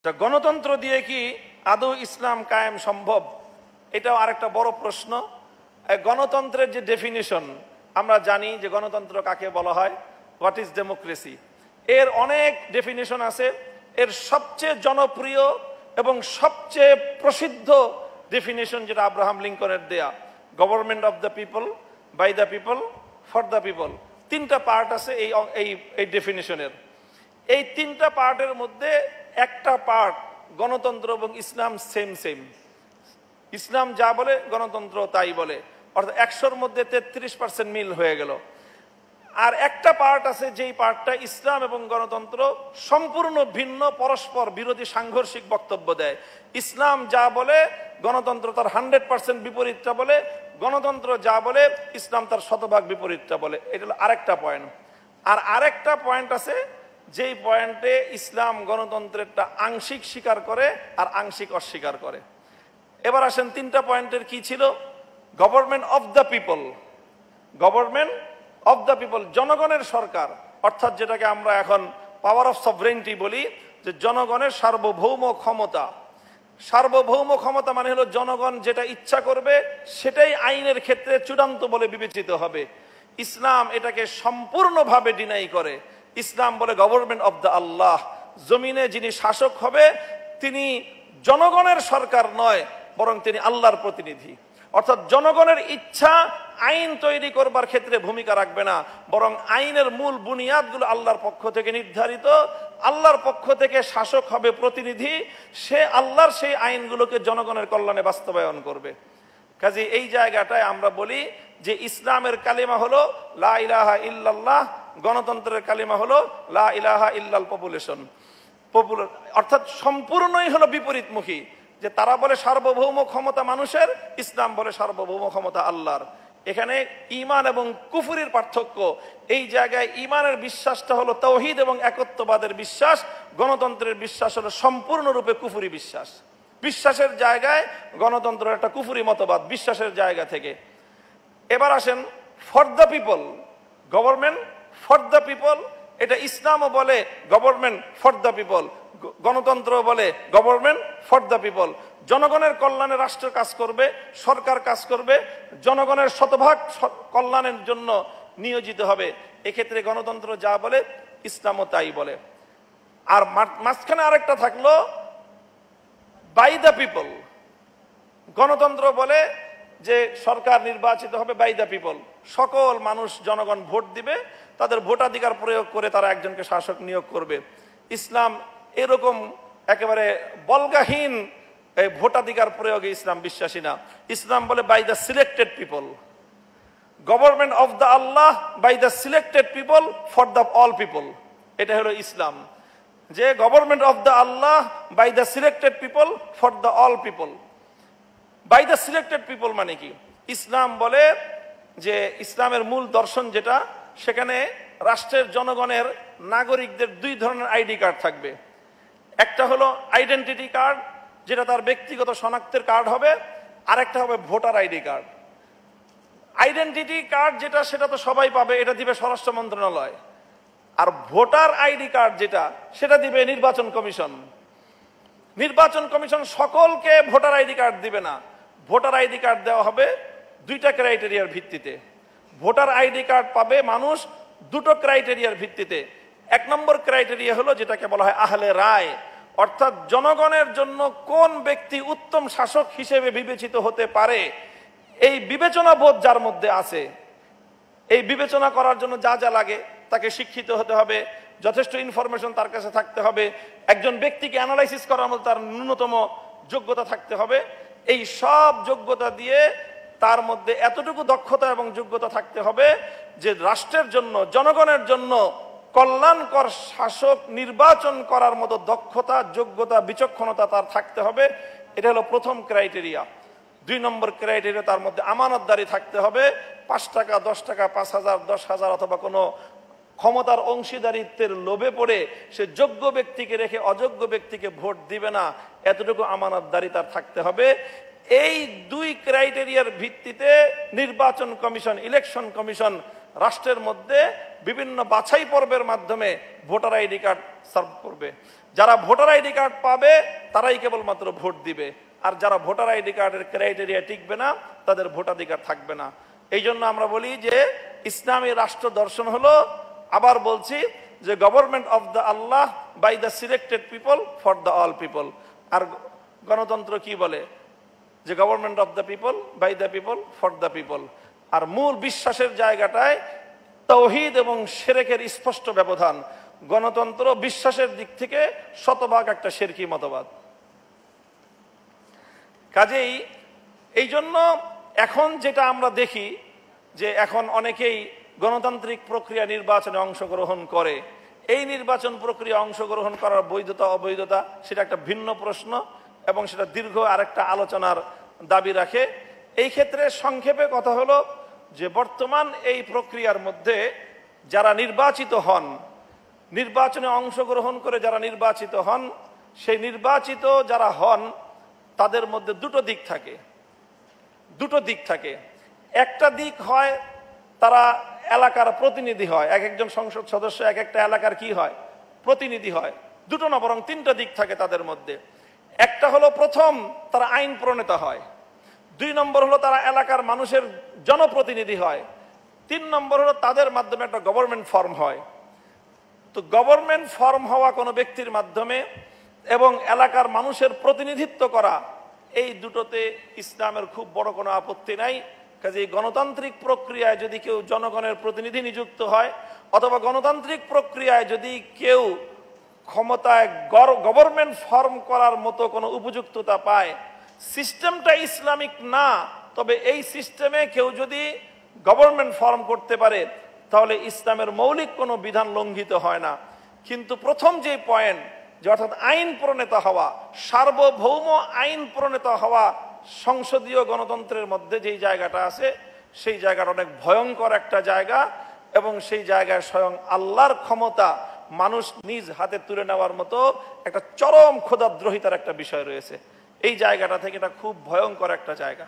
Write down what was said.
গণতন্ত্র দিয়ে কি আদৌ ইসলাম কায়েম সম্ভব? এটাও আরেকটা বড় প্রশ্ন। গণতন্ত্রের যে ডেফিনিশন, আমরা জানি যে গণতন্ত্র কাকে বলা হয়, হোয়াট ইজ ডেমোক্রেসি। এর অনেক ডেফিনিশন আছে। এর সবচেয়ে জনপ্রিয় এবং সবচেয়ে প্রসিদ্ধ ডেফিনিশন যেটা আব্রাহাম লিঙ্কনের দেয়া, government of the people, by the people, for the people. তিনটা পার্ট আছে এই ডেফিনিশনের। এই তিনটা পার্টের মধ্যে একটা পার্ট গণতন্ত্র এবং ইসলাম সেম। ইসলাম যা বলে গণতন্ত্র তাই বলে, অর্থাৎ 100-র মধ্যে 33% মিল হয়ে গেল। আর একটা পার্ট আছে যেই পার্টটা ইসলাম এবং গণতন্ত্র সম্পূর্ণ ভিন্ন, পরস্পর বিরোধী, সাংঘর্ষিক বক্তব্য দেয়। ইসলাম যা বলে গণতন্ত্র তার 100% বিপরীতটা বলে, গণতন্ত্র যা বলে ইসলাম তার 100% বিপরীতটা বলে। এটা হলো আরেকটা পয়েন্ট। আর আরেকটা পয়েন্ট আছে যেই পয়েন্টে ইসলাম গণতন্ত্রেরটা আংশিক স্বীকার করে আর আংশিক অস্বীকার করে। এবার আসেন তিনটা পয়েন্টের কি ছিল। Government of the people, government of the people, জনগণের সরকার, অর্থাৎ যেটাকে আমরা এখন পাওয়ার অফ সভরেন্টি বলি, যে জনগণের সার্বভৌম ক্ষমতা। সার্বভৌম ক্ষমতা মানে হলো জনগণ যেটা ইচ্ছা করবে সেটাই আইনের ক্ষেত্রে চূড়ান্ত বলে বিবেচিত হবে। ইসলাম এটাকে সম্পূর্ণভাবে ডিনাই করে। ইসলাম বলে গভর্নমেন্ট অফ দ্য আল্লাহ, জমিনে যিনি শাসক হবে তিনি জনগণের সরকার নয়, বরং তিনি আল্লাহর প্রতিনিধি। অর্থাৎ জনগণের ইচ্ছা আইন তৈরি করবার ক্ষেত্রে ভূমিকা রাখবে না, বরং আইনের মূল বুনিয়াদগুলো আল্লাহর পক্ষ থেকে নির্ধারিত। আল্লাহর পক্ষ থেকে শাসক হবে প্রতিনিধি, সে আল্লাহর সেই আইনগুলোকে জনগণের কল্যাণে বাস্তবায়ন করবে। কাজে এই জায়গাটায় আমরা বলি যে ইসলামের কালিমা হলো লা ইলাহা ইল্লাল্লাহ, গণতন্ত্রের কালিমা হলো লা ইলাহা ইল্লাল পপুলেশন। অর্থাৎ সম্পূর্ণই হলো বিপরীতমুখী। যে তারা বলে সার্বভৌম ক্ষমতা মানুষের, ইসলাম বলে সার্বভৌম ক্ষমতা আল্লাহর। এখানে ঈমান এবং কুফরির পার্থক্য। এই জায়গায় ঈমানের বিশ্বাসটা হলো তাওহীদ এবং একত্ববাদের বিশ্বাস, গণতন্ত্রের বিশ্বাস হলো সম্পূর্ণরূপে কুফরি বিশ্বাস। বিশ্বাসের জায়গায় গণতন্ত্র একটা কুফরি মতবাদ, বিশ্বাসের জায়গা থেকে। এবার আসেন for the people, government for the people. এটা ইসলামও বলে গভর্নমেন্ট ফর দ্য পিপল, গণতন্ত্র বলে গভর্নমেন্ট ফর দ্য পিপল। জনগণের কল্যাণে রাষ্ট্র কাজ করবে, সরকার কাজ করবে, জনগণের 100% কল্যাণের জন্য নিয়োজিত হবে। এক্ষেত্রে গণতন্ত্র যা বলে ইসলামও তাই বলে। আর মাঝখানে আরেকটা থাকলো বাই দ্য পিপল। গণতন্ত্র বলে যে সরকার নির্বাচিত হবে বাই দ্য পিপল, সকল মানুষ, জনগণ ভোট দিবে, তাদের ভোটাধিকার প্রয়োগ করে তারা একজনকে শাসক নিয়োগ করবে। ইসলাম এরকম একেবারে বলগাহীন ভোটাধিকার প্রয়োগে ইসলাম বিশ্বাসী না। ইসলাম বলে by the selected people, government of the Allah by the selected people for the all people. এটা হলো ইসলাম, যে government of the Allah by the selected people for the all people. By the selected people মানে কি? ইসলাম বলে যে ইসলামের মূল দর্শন যেটা, সেখানে রাষ্ট্রের জনগণের, নাগরিকদের 2 ধরনের আইডি কার্ড থাকবে। একটা হলো আইডেন্টিটি কার্ড, যেটা তার ব্যক্তিগত শনাক্তের কার্ড হবে, আর একটা হবে voter ID card. Identity card যেটা, সেটা তো সবাই পাবে, এটা দিবে স্বরাষ্ট্র মন্ত্রণালয়। আর ভোটার আইডি কার্ড যেটা, সেটা দিবে নির্বাচন কমিশন। নির্বাচন কমিশন সকলকে ভোটার আইডি কার্ড দিবে না। ভোটার আইডি কার্ড দেওয়া হবে 2টা ক্রাইটেরিয়ার ভিত্তিতে। ভোটার আইডি কার্ড পাবে মানুষ 2টো ক্রাইটেরিয়ার ভিত্তিতে। 1 নম্বর ক্রাইটেরিয়া হলো যেটাকে বলা হয় আহলে রায়, অর্থাৎ জনগণের জন্য কোন ব্যক্তি উত্তম শাসক হিসেবে বিবেচিত হতে পারে, এই বিবেচনা বোধ যার মধ্যে আছে। এই বিবেচনা করার জন্য যা যা লাগে, তাকে শিক্ষিত হতে হবে, যথেষ্ট ইনফরমেশন তার কাছে থাকতে হবে, একজন ব্যক্তিকে অ্যানালাইসিস করার মতো তার ন্যূনতম যোগ্যতা থাকতে হবে। এই সব যোগ্যতা দিয়ে তার মধ্যে এতটুকু দক্ষতা এবং যোগ্যতা থাকতে হবে যে রাষ্ট্রের জন্য, জনগণের জন্য কল্যাণকর শাসক নির্বাচন করার মতো দক্ষতা, যোগ্যতা, বিচক্ষণতা তার থাকতে হবে। এটা হলো প্রথম ক্রাইটেরিয়া। 2 নম্বর ক্রাইটেরিয়া, তার মধ্যে আমানতদারি থাকতে হবে। 5 টাকা, 10 টাকা, 5,000, 10,000 অথবা কোনো ক্ষমতার অংশীদারিত্বের লোভে পড়ে সে যোগ্য ব্যক্তিকে রেখে অযোগ্য ব্যক্তিকে ভোট দিবে না, এতটুকু আমানতদারি তার থাকতে হবে। এই 2 ক্রাইটেরিয়ার ভিত্তিতে নির্বাচন কমিশন, ইলেকশন কমিশন রাষ্ট্রের মধ্যে বিভিন্ন বাছাই পর্বের মাধ্যমে ভোটার আইডি কার্ড সার্ভ করবে। যারা ভোটার আইডি কার্ড পাবে তারাই কেবলমাত্র ভোট দিবে, আর যারা ভোটার আইডি কার্ডের ক্রাইটেরিয়া টিকবে না তাদের ভোটাধিকার থাকবে না। এই জন্য আমরা বলি যে ইসলামী রাষ্ট্র দর্শন হলো, আবার বলছি, যে government of the Allah by the selected people for the all people. আর গণতন্ত্র কি বলে? যে government of the people by the people for the people. আর মূল বিশ্বাসের জায়গাটায় তাওহীদ এবং শিরকের স্পষ্ট ব্যবধান। গণতন্ত্র বিশ্বাসের দিক থেকে শতভাগ একটা শিরকি মতবাদ। কাজেই এই জন্য এখন যেটা আমরা দেখি যে এখন অনেকেই গণতান্ত্রিক প্রক্রিয়া নির্বাচনে অংশগ্রহণ করে, এই নির্বাচন প্রক্রিয়া অংশগ্রহণ করার বৈধতা অবৈধতা সেটা একটা ভিন্ন প্রশ্ন এবং সেটা দীর্ঘ আরেকটা আলোচনার দাবি রাখে। এই ক্ষেত্রে সংক্ষেপে কথা হলো যে বর্তমান এই প্রক্রিয়ার মধ্যে যারা নির্বাচিত হন, নির্বাচনে অংশগ্রহণ করে যারা নির্বাচিত হন, সেই নির্বাচিত যারা হন তাদের মধ্যে দুটো দিক থাকে। একটা দিক হয় তারা এলাকার প্রতিনিধি হয়, এক একজন সংসদ সদস্য এক একটা এলাকার কি হয়? প্রতিনিধি হয়। দুটো না বরং তিনটা দিক থাকে তাদের মধ্যে। একটা হলো প্রথম তারা আইন প্রণেতা হয়, 2 নম্বর হলো তারা এলাকার মানুষের জনপ্রতিনিধি হয়, 3 নম্বর হলো তাদের মাধ্যমে একটা গভর্নমেন্ট ফর্ম হয়। তো গভর্নমেন্ট ফর্ম হওয়া কোনো ব্যক্তির মাধ্যমে এবং এলাকার মানুষের প্রতিনিধিত্ব করা, এই দুটোতে ইসলামের খুব বড় কোনো আপত্তি নাই। কাজে গণতান্ত্রিক প্রক্রিয়ায় যদি কেউ জনগণের প্রতিনিধি নিযুক্ত হয় অথবা গণতান্ত্রিক প্রক্রিয়ায় যদি কেউ ক্ষমতায় গভর্নমেন্ট ফর্ম করার মতো কোনো উপযুক্ততা পায়, সিস্টেমটা ইসলামিক না, তবে এই সিস্টেমে কেউ যদি গভর্নমেন্ট ফর্ম করতে পারে তাহলে ইসলামের মৌলিক কোনো বিধান লঙ্ঘিত হয় না। কিন্তু প্রথম যে পয়েন্ট, যে অর্থাৎ আইন প্রণেতা হওয়া, সার্বভৌম আইন প্রণেতা হওয়া, সংসদীয় গণতন্ত্রের মধ্যে যেই জায়গাটা আছে সেই জায়গাটা অনেক ভয়ঙ্কর একটা জায়গা এবং সেই জায়গায় স্বয়ং আল্লাহর ক্ষমতা মানুষ নিজ হাতে তুলে নেওয়ার মতো একটা চরম খোদাদ্রোহিতার একটা বিষয় রয়েছে। এই জায়গাটা থেকে এটা খুব ভয়ঙ্কর একটা জায়গা।